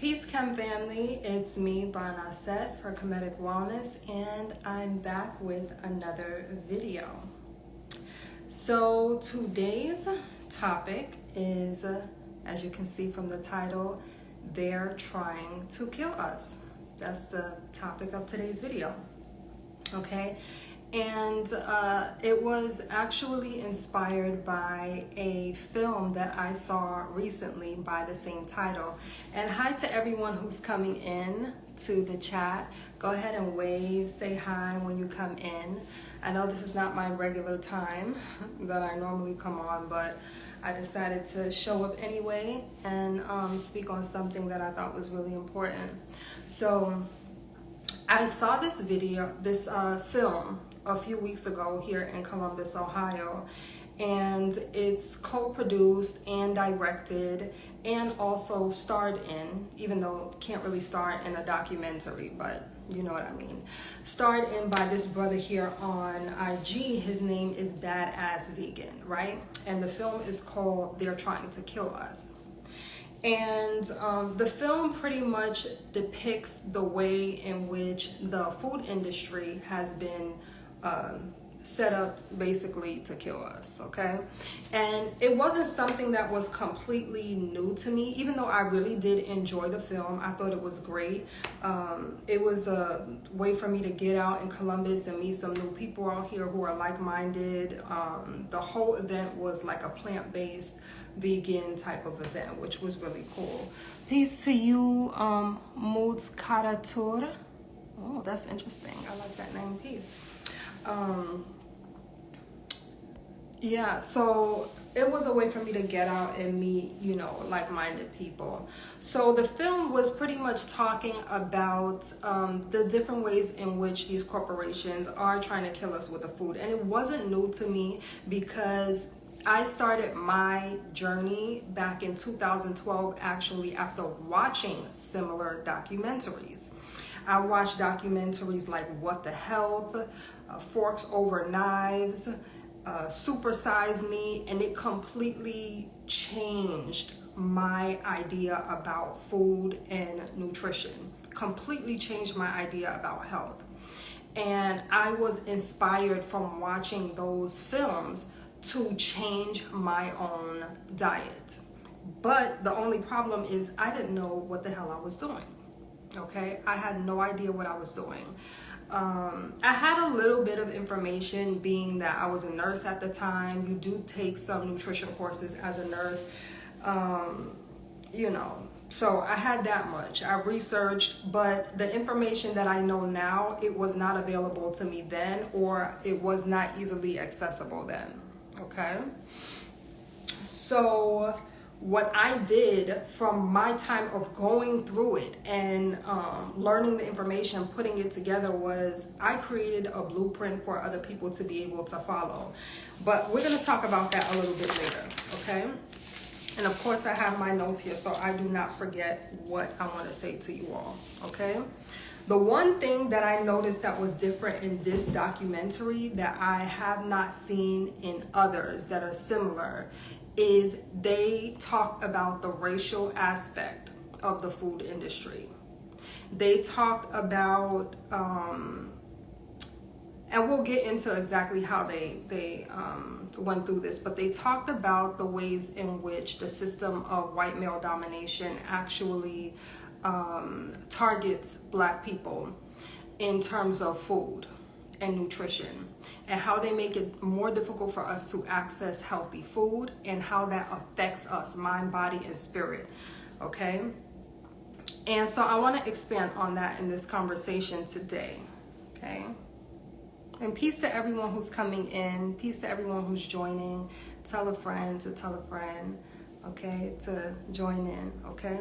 Peace, Chem family. It's me, Barnaset, for Kemetic Wellness, and I'm back with another video. So today's topic is, as you can see from the title, they're trying to kill us. That's the topic of today's video. Okay, and it was actually inspired by a film that I saw recently by the same title. And hi to everyone who's coming in to the chat. Go ahead and wave, say hi when you come in. I know this is not my regular time that I normally come on, but I decided to show up anyway and speak on something that I thought was really important. So I saw this film a few weeks ago here in Columbus, Ohio, and it's co-produced and directed and also starred in, even though it can't really star in a documentary, but you know what I mean, starred in by this brother here on IG. His name is Badass Vegan, right? And the film is called They're Trying to Kill Us. And the film pretty much depicts the way in which the food industry has been set up basically to kill us, okay? And it wasn't something that was completely new to me, even though I really did enjoy the film. I thought it was great. It was a way for me to get out in Columbus and meet some new people out here who are like-minded. The whole event was like a plant-based vegan type of event, which was really cool. Peace to you, Moods Karatur. Oh, that's interesting. I like that name. Peace. Yeah, so it was a way for me to get out and meet, you know, like-minded people. So the film was pretty much talking about the different ways in which these corporations are trying to kill us with the food. And it wasn't new to me because I started my journey back in 2012, actually, after watching similar documentaries. I watched documentaries like What the Health, Forks Over Knives, Super Size Me, and it completely changed my idea about food and nutrition. Completely changed my idea about health. And I was inspired from watching those films to change my own diet. But the only problem is I didn't know what the hell I was doing. Okay, I had no idea what I was doing. I had a little bit of information, being that I was a nurse at the time. You do take some nutrition courses as a nurse, you know, so I had that much. I researched, but the information that I know now, it was not available to me then, or it was not easily accessible then. Okay, so what I did from my time of going through it and learning the information, putting it together, was I created a blueprint for other people to be able to follow. But we're going to talk about that a little bit later, okay? And of course I have my notes here so I do not forget what I want to say to you all, okay? The one thing that I noticed that was different in this documentary that I have not seen in others that are similar is they talk about the racial aspect of the food industry. They talked about, and we'll get into exactly how they went through this, but they talked about the ways in which the system of white male domination actually targets Black people in terms of food and nutrition, and how they make it more difficult for us to access healthy food, and how that affects us, mind, body, and spirit, okay? And so I want to expand on that in this conversation today, okay? And peace to everyone who's coming in, peace to everyone who's joining. Tell a friend to tell a friend, okay, to join in, okay?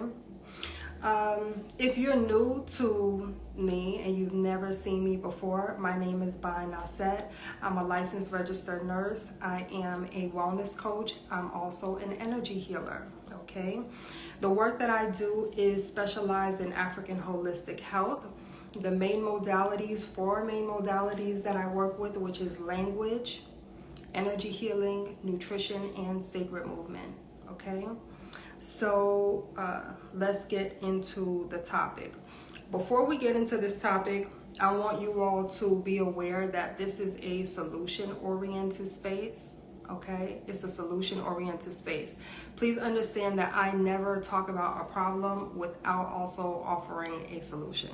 If you're new to me and you've never seen me before, my name is Barnaset. I'm a licensed registered nurse. I am a wellness coach. I'm also an energy healer, okay? The work that I do is specialized in African holistic health. The main modalities, 4 main modalities that I work with, which is language, energy healing, nutrition, and sacred movement, okay? So let's get into the topic. Before we get into this topic, I want you all to be aware that this is a solution-oriented space. Okay, it's a solution-oriented space. Please understand that I never talk about a problem without also offering a solution.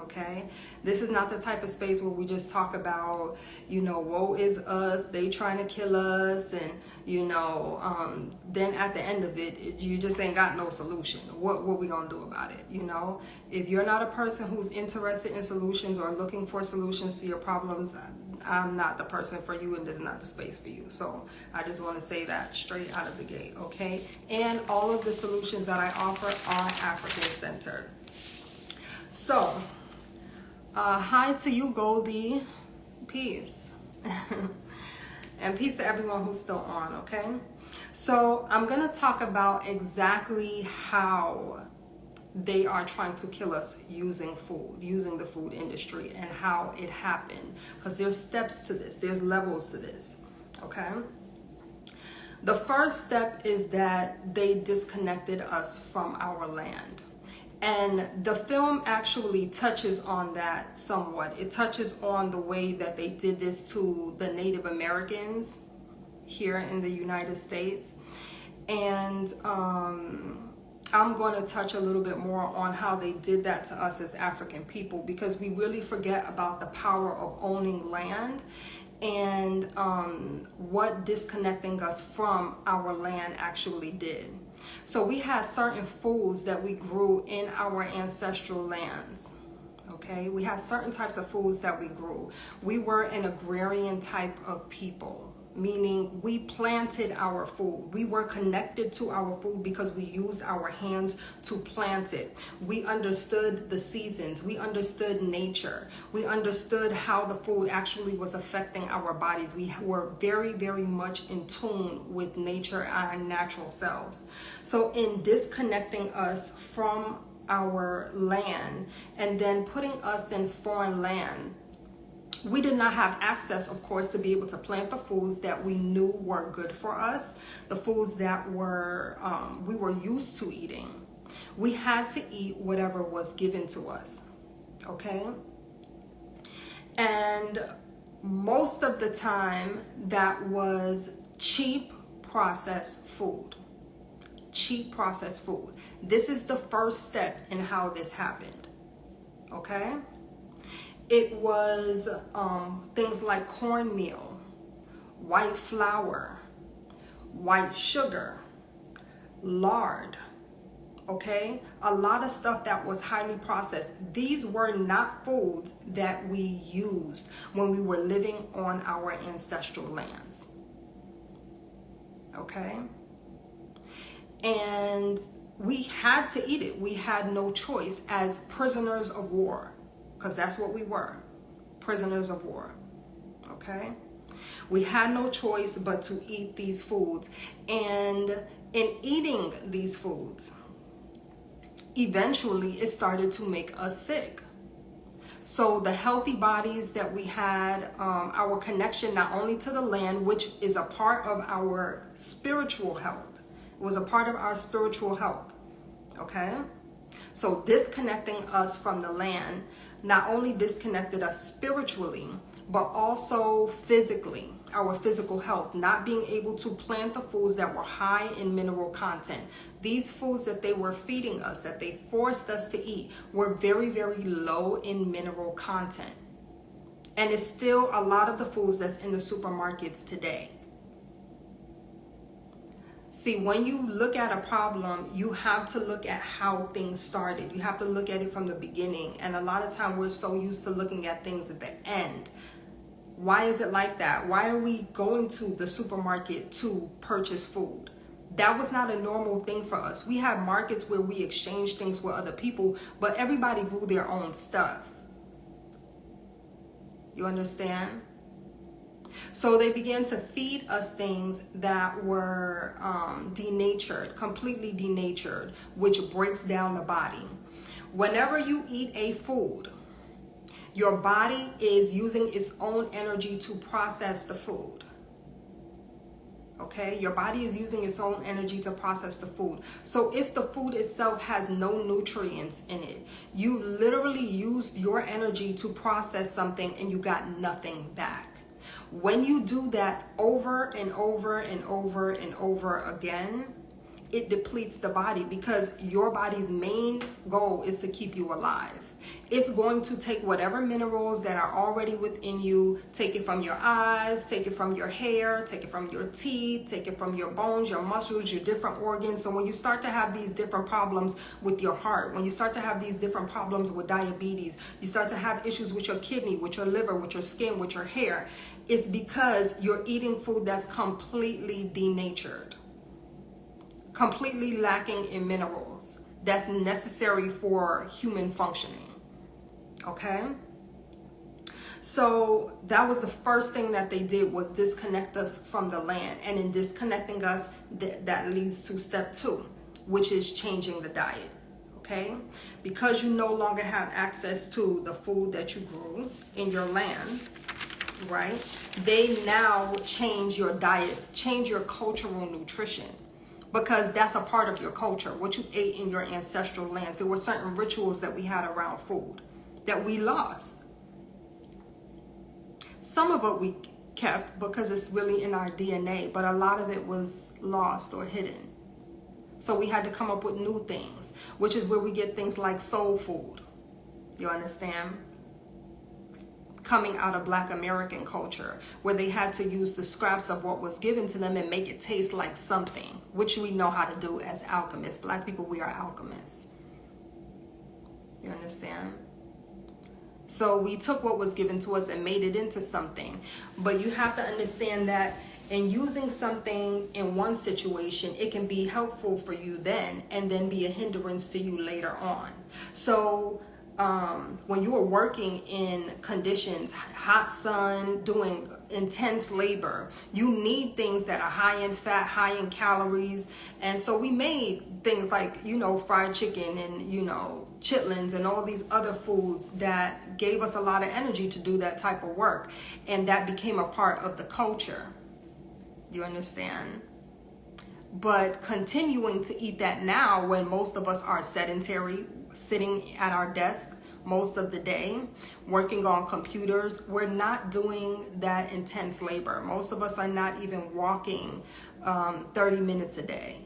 Okay, this is not the type of space where we just talk about, woe is us, they trying to kill us, and then at the end of it, you just ain't got no solution. What we gonna do about it? If you're not a person who's interested in solutions or looking for solutions to your problems, I'm not the person for you, and this is not the space for you. So I just want to say that straight out of the gate. Okay, and all of the solutions that I offer are African centered. So hi to you, Goldie. Peace. And peace to everyone who's still on, okay? So I'm going to talk about exactly how they are trying to kill us using food, using the food industry, and how it happened. Because there's steps to this. There's levels to this, okay? The first step is that they disconnected us from our land. And the film actually touches on that somewhat. It touches on the way that they did this to the Native Americans here in the United States. And I'm going to touch a little bit more on how they did that to us as African people, because we really forget about the power of owning land and what disconnecting us from our land actually did. So we had certain foods that we grew in our ancestral lands. Okay, we had certain types of foods that we grew. We were an agrarian type of people, meaning we planted our food. We were connected to our food because we used our hands to plant it. We understood the seasons. We understood nature. We understood how the food actually was affecting our bodies. We were very, very much in tune with nature and our natural selves. So in disconnecting us from our land and then putting us in foreign land, we did not have access, of course, to be able to plant the foods that we knew were good for us, the foods that were we were used to eating. We had to eat whatever was given to us, okay? And most of the time, that was cheap processed food. Cheap processed food. This is the first step in how this happened, okay? It was things like cornmeal, white flour, white sugar, lard, okay? A lot of stuff that was highly processed. These were not foods that we used when we were living on our ancestral lands, okay? And we had to eat it. We had no choice as prisoners of war. Because that's what we were, prisoners of war, okay? We had no choice but to eat these foods. And in eating these foods, eventually it started to make us sick. So the healthy bodies that we had, our connection not only to the land, which is a part of our spiritual health, it was a part of our spiritual health, okay? So disconnecting us from the land not only disconnected us spiritually, but also physically, our physical health, not being able to plant the foods that were high in mineral content. These foods that they were feeding us, that they forced us to eat, were very, very low in mineral content. And it's still a lot of the foods that's in the supermarkets today. See, when you look at a problem, you have to look at how things started. You have to look at it from the beginning. And a lot of time we're so used to looking at things at the end. Why is it like that? Why are we going to the supermarket to purchase food? That was not a normal thing for us. We had markets where we exchanged things with other people, but everybody grew their own stuff. You understand? So they began to feed us things that were denatured, completely denatured, which breaks down the body. Whenever you eat a food, your body is using its own energy to process the food. Okay, your body is using its own energy to process the food. So if the food itself has no nutrients in it, you literally used your energy to process something and you got nothing back. When you do that over and over and over and over again, it depletes the body, because your body's main goal is to keep you alive. It's going to take whatever minerals that are already within you, take it from your eyes, take it from your hair, take it from your teeth, take it from your bones, your muscles, your different organs. So when you start to have these different problems with your heart, when you start to have these different problems with diabetes, you start to have issues with your kidney, with your liver, with your skin, with your hair, it's because you're eating food that's completely denatured, completely lacking in minerals that's necessary for human functioning. Okay? So that was the first thing that they did, was disconnect us from the land. And in disconnecting us, that leads to step 2, which is changing the diet. Okay? Because you no longer have access to the food that you grew in your land, right? They now change your diet, change your cultural nutrition, because that's a part of your culture, what you ate in your ancestral lands. There were certain rituals that we had around food that we lost. Some of it we kept because it's really in our DNA, but a lot of it was lost or hidden. So we had to come up with new things, which is where we get things like soul food. You understand? Coming out of Black American culture, where they had to use the scraps of what was given to them and make it taste like something, which we know how to do as alchemists. Black people, we are alchemists. You understand? So we took what was given to us and made it into something. But you have to understand that in using something in one situation, it can be helpful for you then, and then be a hindrance to you later on. So when you are working in conditions, hot sun, doing intense labor, you need things that are high in fat, high in calories. And so we made things like, you know, fried chicken and, you know, chitlins and all these other foods that gave us a lot of energy to do that type of work. And that became a part of the culture. You understand? But continuing to eat that now, when most of us are sedentary, sitting at our desk most of the day, working on computers, we're not doing that intense labor. Most of us are not even walking 30 minutes a day.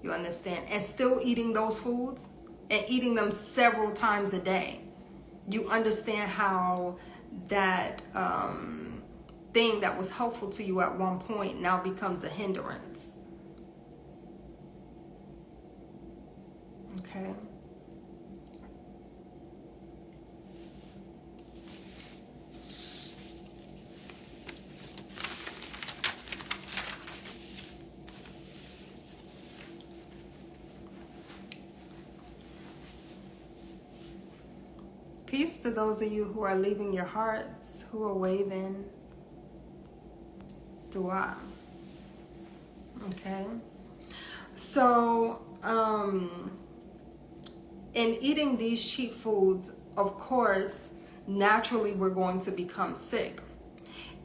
You understand? And still eating those foods and eating them several times a day. You understand how that thing that was helpful to you at one point now becomes a hindrance. Okay. Peace to those of you who are leaving your hearts, who are waving. Dua. Okay. So, in eating these cheap foods, of course, naturally we're going to become sick.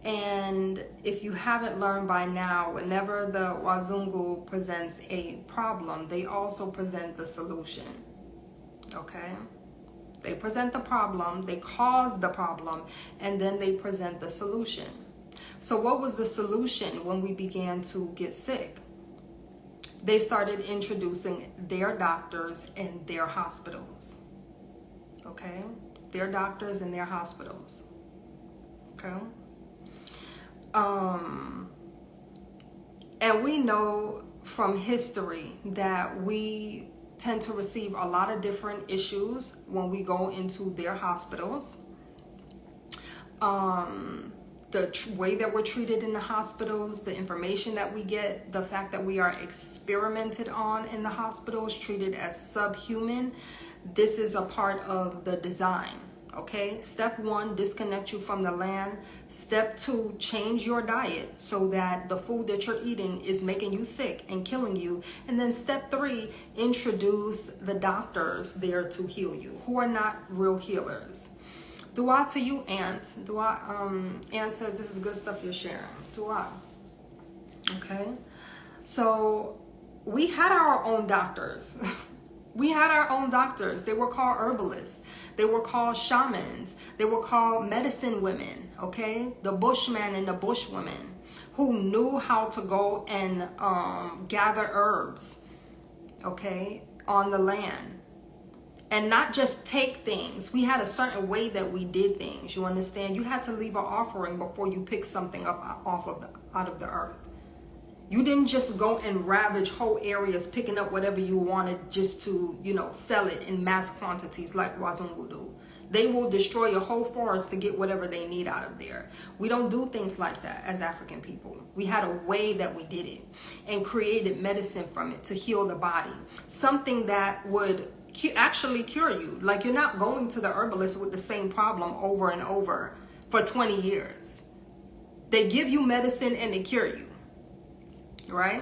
And if you haven't learned by now, whenever the Wazungu presents a problem, they also present the solution. Okay? They present the problem, they cause the problem, and then they present the solution. So what was the solution when we began to get sick? They started introducing their doctors and their hospitals. Okay? Their doctors and their hospitals. Okay? And we know from history that we tend to receive a lot of different issues when we go into their hospitals. The way that we're treated in the hospitals, the information that we get, the fact that we are experimented on in the hospitals, treated as subhuman, this is a part of the design. Okay, step 1, disconnect you from the land. Step 2, change your diet so that the food that you're eating is making you sick and killing you. And then step 3, introduce the doctors there to heal you, who are not real healers. Dua to you, Aunt. Dua, Aunt says this is good stuff you're sharing. Dua. Okay? So we had our own doctors. We had our own doctors. They were called herbalists. They were called shamans. They were called medicine women, okay? The bushman and the bushwoman who knew how to go and gather herbs, okay, on the land. And not just take things. We had a certain way that we did things. You understand? You had to leave an offering before you pick something up out of the earth. You didn't just go and ravage whole areas picking up whatever you wanted just to, sell it in mass quantities like Wazungu do. They will destroy your whole forest to get whatever they need out of there. We don't do things like that as African people. We had a way that we did it and created medicine from it to heal the body. Something that would actually cure you. Like, you're not going to the herbalist with the same problem over and over for 20 years. They give you medicine and they cure you. Right?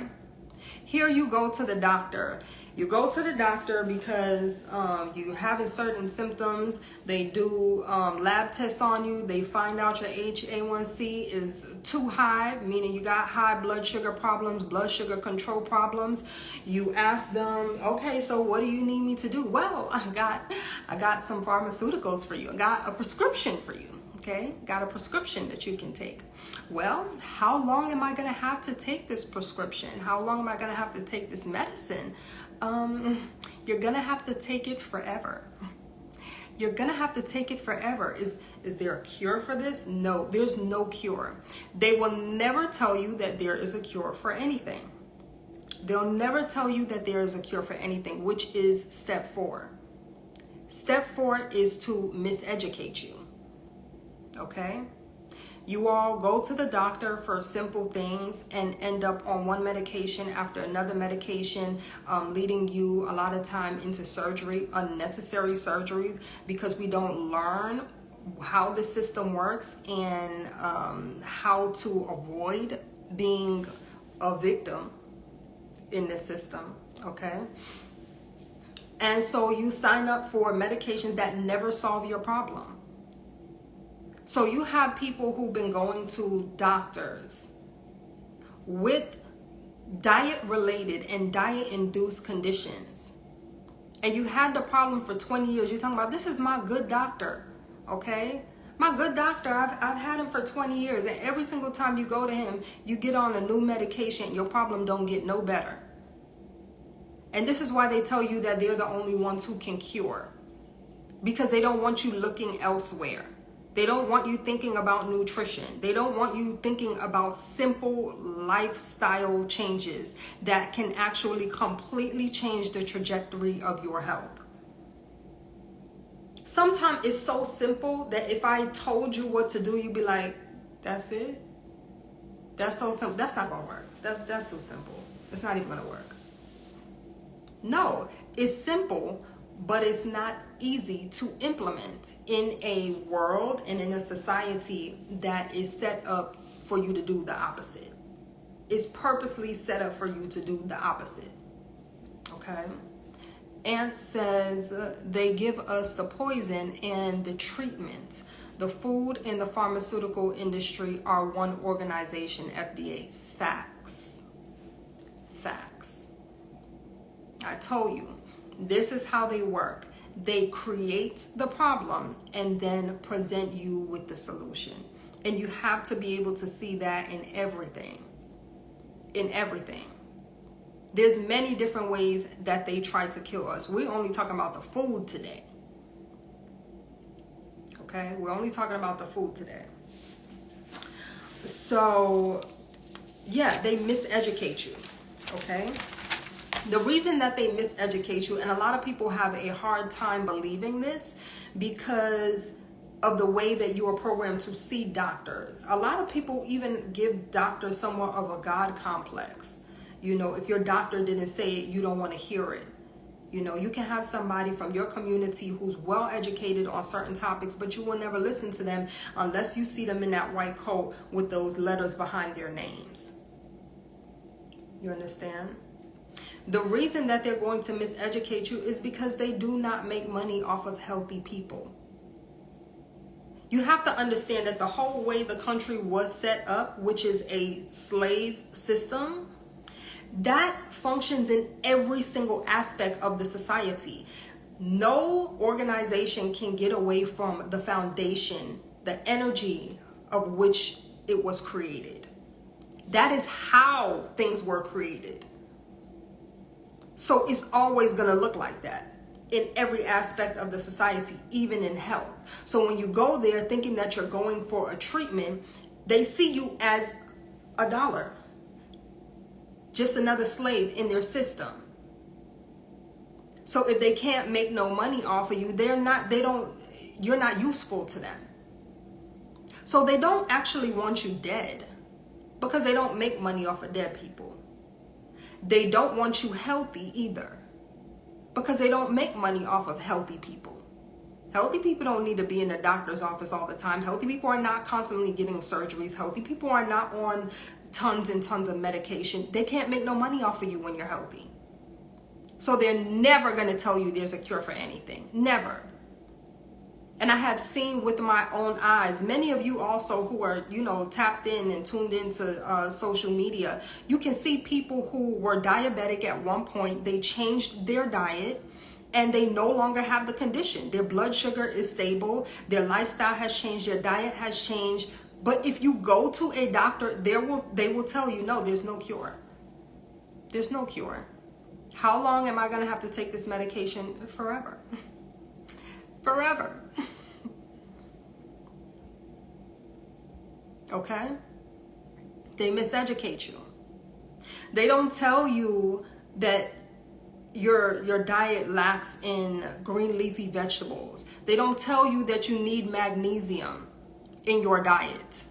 Here you go to the doctor. You go to the doctor because you're having certain symptoms. They do lab tests on you. They find out your HA1C is too high, meaning you got high blood sugar problems, blood sugar control problems. You ask them, okay, so what do you need me to do? Well, I got some pharmaceuticals for you. I got a prescription for you. Okay, got a prescription that you can take. Well, how long am I going to have to take this prescription? How long am I going to have to take this medicine? You're going to have to take it forever. You're going to have to take it forever. Is there a cure for this? No, there's no cure. They will never tell you that there is a cure for anything. They'll never tell you that there is a cure for anything, which is step 4. Step 4 is to miseducate you. Okay? You all go to the doctor for simple things and end up on one medication after another medication, leading you a lot of time into surgery, unnecessary surgery, because we don't learn how the system works and how to avoid being a victim in the system. Okay? And so you sign up for medications that never solve your problem. So you have people who've been going to doctors with diet-related and diet-induced conditions. And you had the problem for 20 years. You're talking about, this is my good doctor, okay? My good doctor, I've had him for 20 years. And every single time you go to him, you get on a new medication. Your problem don't get no better. And this is why they tell you that they're the only ones who can cure. Because they don't want you looking elsewhere. They don't want you thinking about nutrition. They don't want you thinking about simple lifestyle changes that can actually completely change the trajectory of your health. Sometimes it's so simple that if I told you what to do, you'd be like, that's it? That's so simple. That's not going to work. That's so simple. It's not even going to work. No, it's simple, but it's not easy to implement in a world and in a society that is set up for you to do the opposite. It's purposely set up for you to do the opposite. Okay? Ant says they give us the poison and the treatment. The food and the pharmaceutical industry are one organization, FDA. Facts. Facts. I told you, this is how they work. They create the problem and then present you with the solution. And you have to be able to see that in everything. In everything. There's many different ways that they try to kill us. We're only talking about the food today. Okay? We're only talking about the food today. So, yeah, they miseducate you. Okay? The reason that they miseducate you, and a lot of people have a hard time believing this because of the way that you are programmed to see doctors. A lot of people even give doctors somewhat of a God complex. You know, if your doctor didn't say it, you don't want to hear it. You know, you can have somebody from your community who's well educated on certain topics, but you will never listen to them unless you see them in that white coat with those letters behind their names. You understand? The reason that they're going to miseducate you is because they do not make money off of healthy people. You have to understand that the whole way the country was set up, which is a slave system, that functions in every single aspect of the society. No organization can get away from the foundation, the energy of which it was created. That is how things were created. So it's always going to look like that in every aspect of the society, even in health. So when you go there thinking that you're going for a treatment, they see you as a dollar, just another slave in their system. So if they can't make no money off of you, you're not useful to them. So they don't actually want you dead, because they don't make money off of dead people. They don't want you healthy either, because they don't make money off of healthy people. Healthy people don't need to be in the doctor's office all the time. Healthy people are not constantly getting surgeries. Healthy people are not on tons and tons of medication. They can't make no money off of you when you're healthy. So they're never going to tell you there's a cure for anything. Never. And I have seen with my own eyes, many of you also who are, tapped in and tuned into social media, you can see people who were diabetic at one point. They changed their diet and they no longer have the condition. Their blood sugar is stable. Their lifestyle has changed. Their diet has changed. But if you go to a doctor, they will tell you, no, there's no cure. There's no cure. How long am I going to have to take this medication? Forever. Forever. Okay? They miseducate you. They don't tell you that your diet lacks in green leafy vegetables. They don't tell you that you need magnesium in your diet.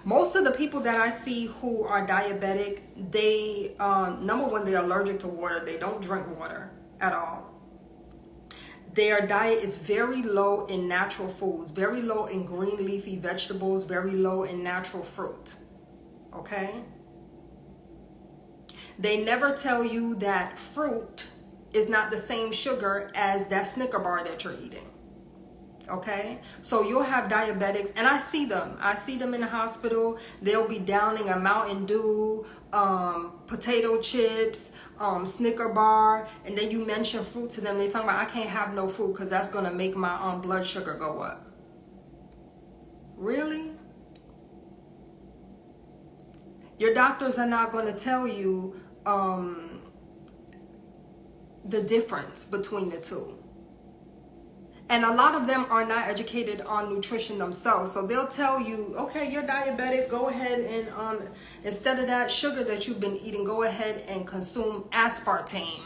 Most of the people that I see who are diabetic, they, number one, they're allergic to water. They don't drink water at all. Their diet is very low in natural foods, very low in green leafy vegetables, very low in natural fruit. Okay? They never tell you that fruit is not the same sugar as that Snicker bar that you're eating. Okay? So you'll have diabetics, and I see them. I see them in the hospital. They'll be downing a Mountain Dew, potato chips, Snicker bar, and then you mention fruit to them. They talk about, I can't have no fruit because that's going to make my blood sugar go up. Really? Your doctors are not going to tell you the difference between the two. And a lot of them are not educated on nutrition themselves. So they'll tell you, okay, you're diabetic, go ahead and instead of that sugar that you've been eating, go ahead and consume aspartame.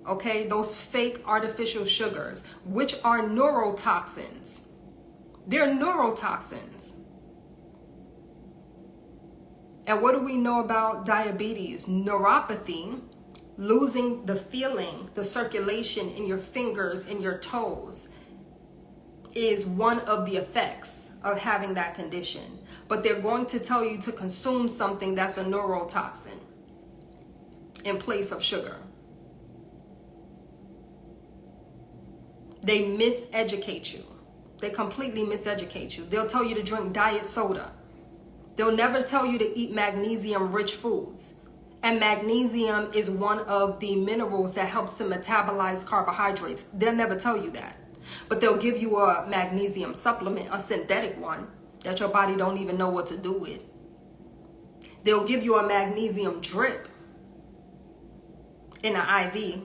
Okay, those fake artificial sugars, which are neurotoxins. They're neurotoxins. And what do we know about diabetes? Neuropathy, losing the feeling, the circulation in your fingers and your toes, is one of the effects of having that condition. But they're going to tell you to consume something that's a neurotoxin in place of sugar. They miseducate you. They completely miseducate you. They'll tell you to drink diet soda. They'll never tell you to eat magnesium-rich foods. And magnesium is one of the minerals that helps to metabolize carbohydrates. They'll never tell you that. But they'll give you a magnesium supplement, a synthetic one, that your body don't even know what to do with. They'll give you a magnesium drip in an IV.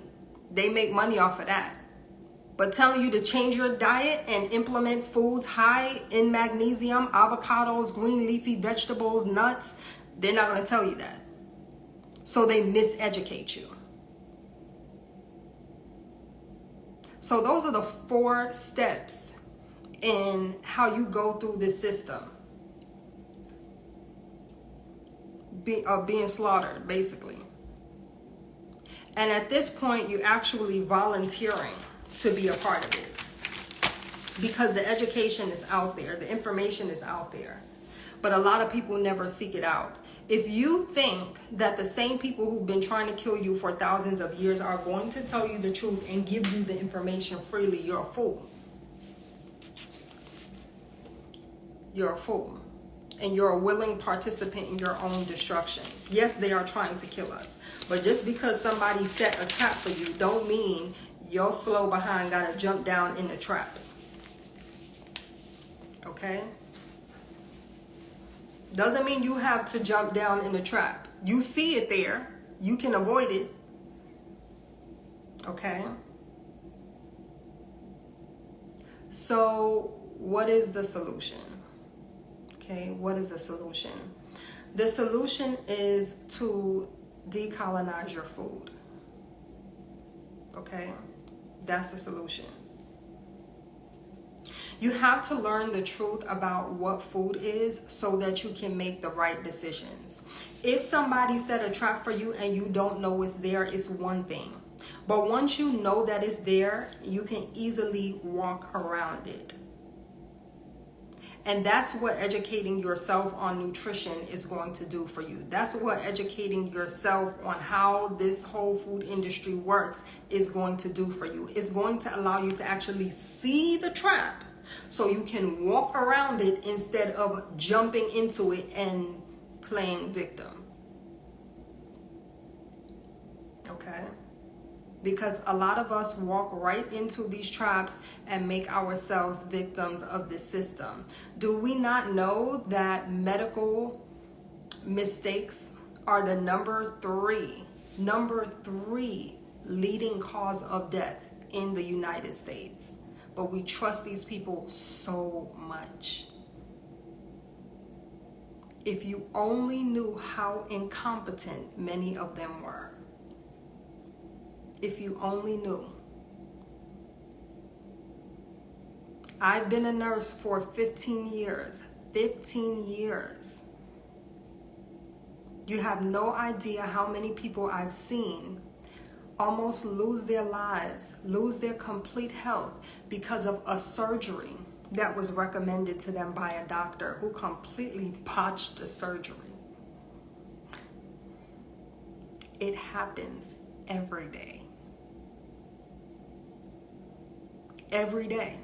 They make money off of that. But telling you to change your diet and implement foods high in magnesium, avocados, green leafy vegetables, nuts, they're not going to tell you that. So they miseducate you. So those are the 4 steps in how you go through this system of being slaughtered, basically. And at this point, you're actually volunteering to be a part of it, because the education is out there, the information is out there, but a lot of people never seek it out. If you think that the same people who've been trying to kill you for thousands of years are going to tell you the truth and give you the information freely, you're a fool. you're a fool. And you're a willing participant in your own destruction. Yes, they are trying to kill us. But just because somebody set a trap for you don't mean your slow behind gotta jump down in the trap. Okay? Doesn't mean you have to jump down in the trap. You see it there. You can avoid it. Okay? So, what is the solution? Okay, what is the solution? The solution is to decolonize your food. Okay? That's the solution. You have to learn the truth about what food is so that you can make the right decisions. If somebody set a trap for you and you don't know it's there, it's one thing. But once you know that it's there, you can easily walk around it. And that's what educating yourself on nutrition is going to do for you. That's what educating yourself on how this whole food industry works is going to do for you. It's going to allow you to actually see the trap so you can walk around it instead of jumping into it and playing victim. Okay? Because a lot of us walk right into these traps and make ourselves victims of this system. Do we not know that medical mistakes are the number three leading cause of death in the United States? But we trust these people so much. If you only knew how incompetent many of them were. If you only knew. I've been a nurse for 15 years. 15 years. You have no idea how many people I've seen almost lose their lives, lose their complete health because of a surgery that was recommended to them by a doctor who completely botched the surgery. It happens every day. Every day.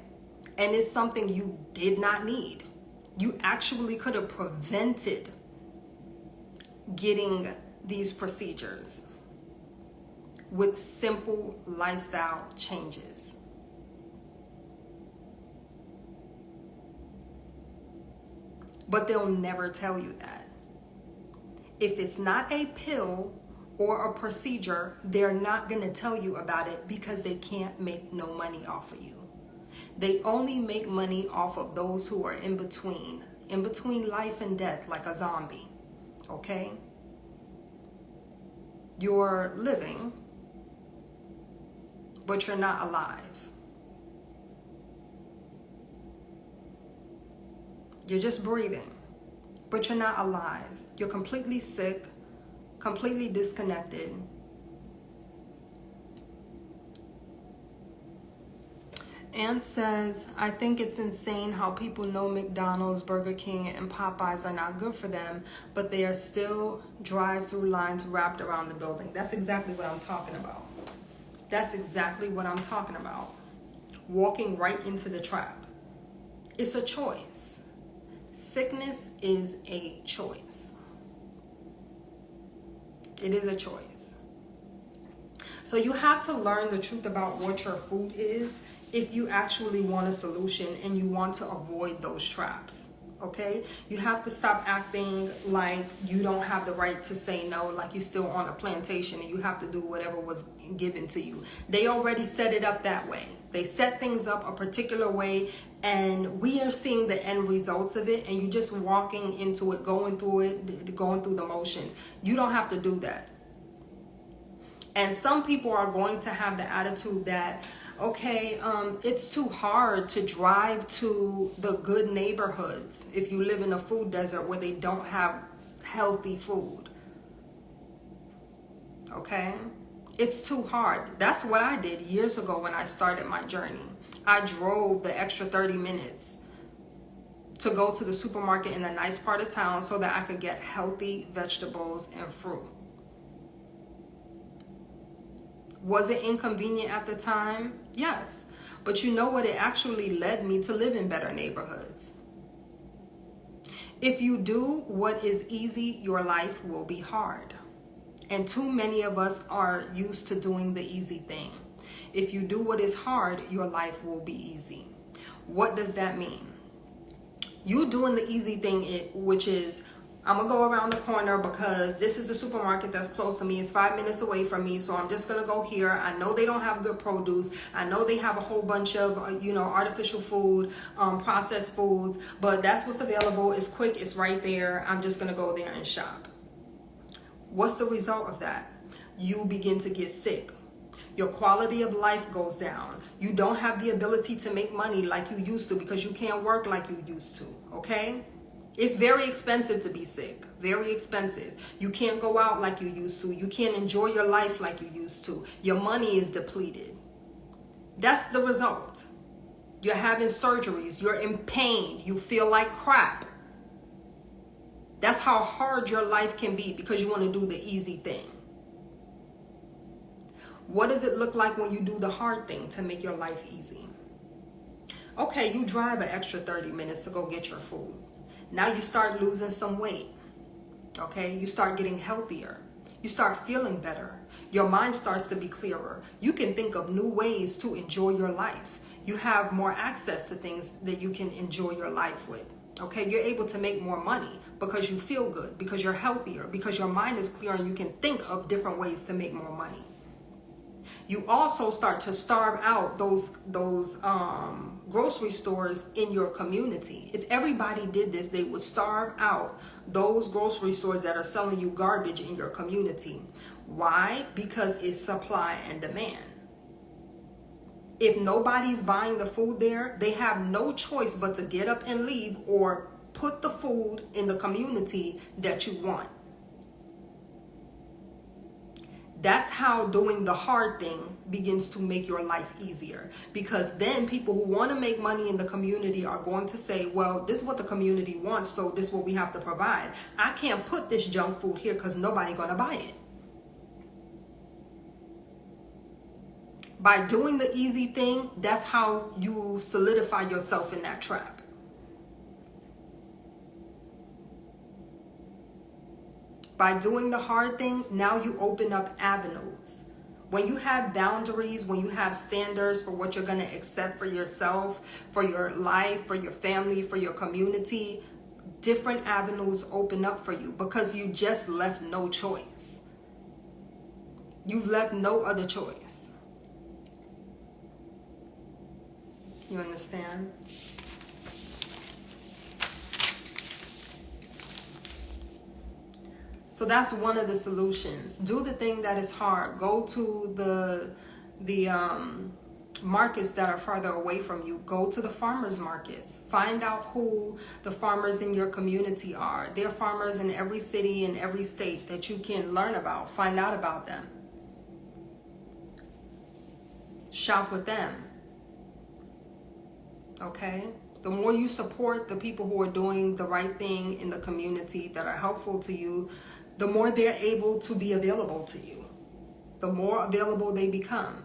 And it's something you did not need. You actually could have prevented getting these procedures with simple lifestyle changes. But they'll never tell you that. If it's not a pill or a procedure, they're not going to tell you about it because they can't make no money off of you. They only make money off of those who are in between life and death, like a zombie. Okay? You're living, but you're not alive. You're just breathing, but you're not alive. You're completely sick, completely disconnected. Ann says, I think it's insane how people know McDonald's, Burger King, and Popeyes are not good for them, but they are still drive-through lines wrapped around the building. That's exactly what I'm talking about. That's exactly what I'm talking about. Walking right into the trap. It's a choice. Sickness is a choice. It is a choice. So you have to learn the truth about what your food is if you actually want a solution and you want to avoid those traps. Okay? You have to stop acting like you don't have the right to say no, like you're still on a plantation and you have to do whatever was given to you. They already set it up that way. They set things up a particular way, and we are seeing the end results of it, and you're just walking into it, going through the motions. You don't have to do that. And some people are going to have the attitude that, okay, it's too hard to drive to the good neighborhoods if you live in a food desert where they don't have healthy food. Okay? It's too hard. That's what I did years ago when I started my journey. I drove the extra 30 minutes to go to the supermarket in a nice part of town so that I could get healthy vegetables and fruit. Was it inconvenient at the time? Yes. But you know what? It actually led me to live in better neighborhoods. If you do what is easy, your life will be hard. And too many of us are used to doing the easy thing. If you do what is hard, your life will be easy. What does that mean? You doing the easy thing, which is, I'm going to go around the corner because this is the supermarket that's close to me. It's 5 minutes away from me, so I'm just going to go here. I know they don't have good produce. I know they have a whole bunch of, artificial food, processed foods, but that's what's available. It's quick. It's right there. I'm just going to go there and shop. What's the result of that? You begin to get sick. Your quality of life goes down. You don't have the ability to make money like you used to because you can't work like you used to, okay? It's very expensive to be sick, very expensive. You can't go out like you used to. You can't enjoy your life like you used to. Your money is depleted. That's the result. You're having surgeries. You're in pain. You feel like crap. That's how hard your life can be because you want to do the easy thing. What does it look like when you do the hard thing to make your life easy? Okay, you drive an extra 30 minutes to go get your food. Now you start losing some weight. Okay, you start getting healthier. You start feeling better. Your mind starts to be clearer. You can think of new ways to enjoy your life. You have more access to things that you can enjoy your life with. Okay, you're able to make more money because you feel good, because you're healthier, because your mind is clear and you can think of different ways to make more money. You also start to starve out those grocery stores in your community. If everybody did this, they would starve out those grocery stores that are selling you garbage in your community. Why? Because it's supply and demand. If nobody's buying the food there, they have no choice but to get up and leave or put the food in the community that you want. That's how doing the hard thing begins to make your life easier. Because then people who want to make money in the community are going to say, well, this is what the community wants, so this is what we have to provide. I can't put this junk food here because nobody's going to buy it. By doing the easy thing, that's how you solidify yourself in that trap. By doing the hard thing, now you open up avenues. When you have boundaries, when you have standards for what you're going to accept for yourself, for your life, for your family, for your community, different avenues open up for you because you just left no choice. You've left no other choice. You understand? So that's one of the solutions. Do the thing that is hard. Go to the markets that are farther away from you. Go to the farmers markets. Find out who the farmers in your community are. There are farmers in every city and every state that you can learn about. Find out about them. Shop with them. Okay? The more you support the people who are doing the right thing in the community that are helpful to you, the more they're able to be available to you. The more available they become.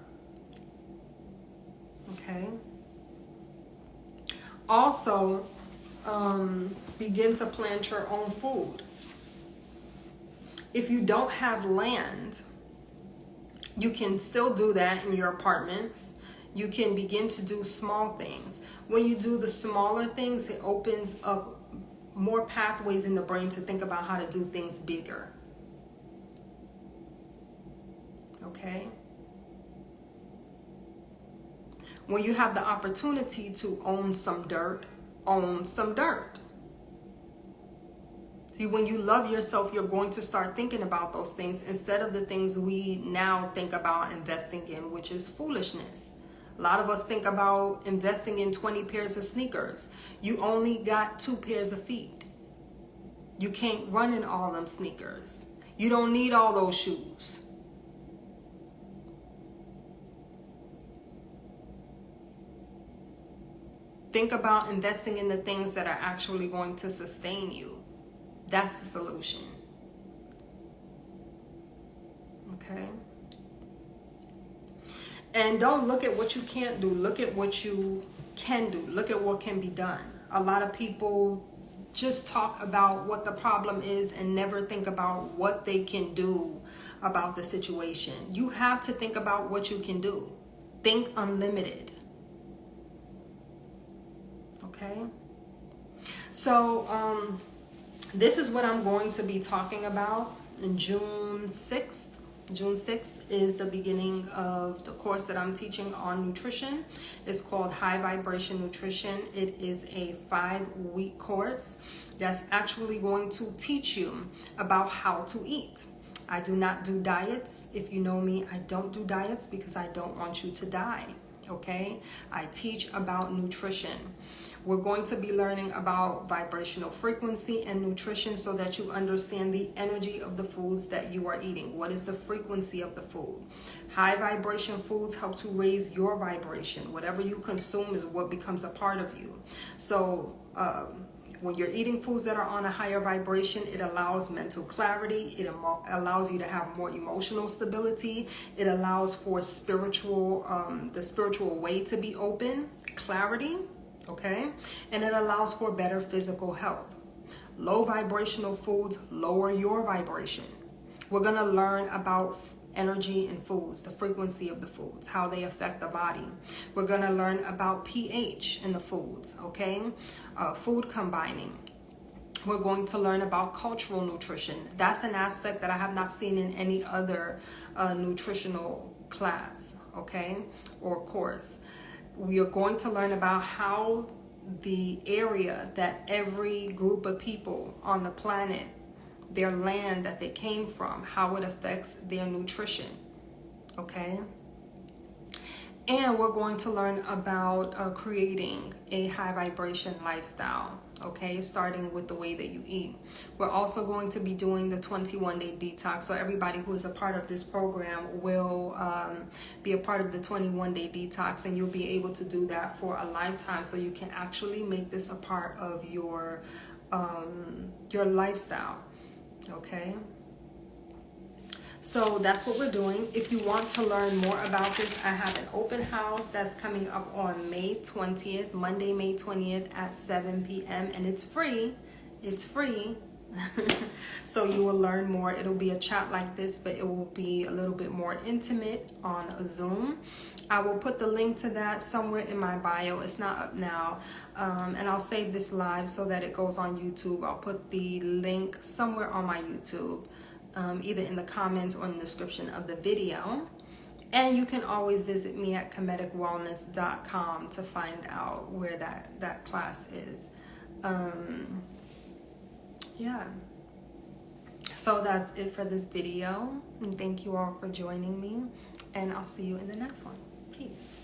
Okay? Also, begin to plant your own food. If you don't have land, you can still do that in your apartments. You can begin to do small things. When you do the smaller things, it opens up more pathways in the brain to think about how to do things bigger. Okay? When you have the opportunity to own some dirt, own some dirt. See, when you love yourself, you're going to start thinking about those things instead of the things we now think about investing in, which is foolishness. A lot of us think about investing in 20 pairs of sneakers. You only got 2 pairs of feet. You can't run in all them sneakers. You don't need all those shoes. Think about investing in the things that are actually going to sustain you. That's the solution. Okay? And don't look at what you can't do. Look at what you can do. Look at what can be done. A lot of people just talk about what the problem is and never think about what they can do about the situation. You have to think about what you can do. Think unlimited. Okay? So, this is what I'm going to be talking about in June 6th. June 6th is the beginning of the course that I'm teaching on nutrition. It's called High Vibration Nutrition. It is a 5-week course that's actually going to teach you about how to eat. I do not do diets. If you know me, I don't do diets because I don't want you to die. Okay? I teach about nutrition. We're going to be learning about vibrational frequency and nutrition so that you understand the energy of the foods that you are eating. What is the frequency of the food? High vibration foods help to raise your vibration. Whatever you consume is what becomes a part of you. So, when you're eating foods that are on a higher vibration, it allows mental clarity. It allows you to have more emotional stability. It allows for the spiritual way to be open, clarity, okay? And it allows for better physical health. Low vibrational foods lower your vibration. We're going to learn about energy in foods, the frequency of the foods, how they affect the body. We're going to learn about pH in the foods, okay? Food combining. We're going to learn about cultural nutrition. That's an aspect that I have not seen in any other nutritional class, okay, or course. We are going to learn about how the area that every group of people on the planet, their land that they came from, how it affects their nutrition, okay? And we're going to learn about creating a high vibration lifestyle, okay? Starting with the way that you eat. We're also going to be doing the 21-day detox. So everybody who is a part of this program will be a part of the 21-day detox, and you'll be able to do that for a lifetime. So you can actually make this a part of your lifestyle. Okay, so that's what we're doing. If you want to learn more about this, I have an open house that's coming up on May 20th, Monday, May 20th at 7 p.m. and it's free. It's free. So you will learn more. It'll be a chat like this, but it will be a little bit more intimate on a Zoom. I will put the link to that somewhere in my bio. It's not up now. And I'll save this live so that it goes on YouTube. I'll put the link somewhere on my YouTube, either in the comments or in the description of the video. And you can always visit me at kemeticwellness.com to find out where that class is. Yeah. So that's it for this video. And thank you all for joining me. And I'll see you in the next one. Peace.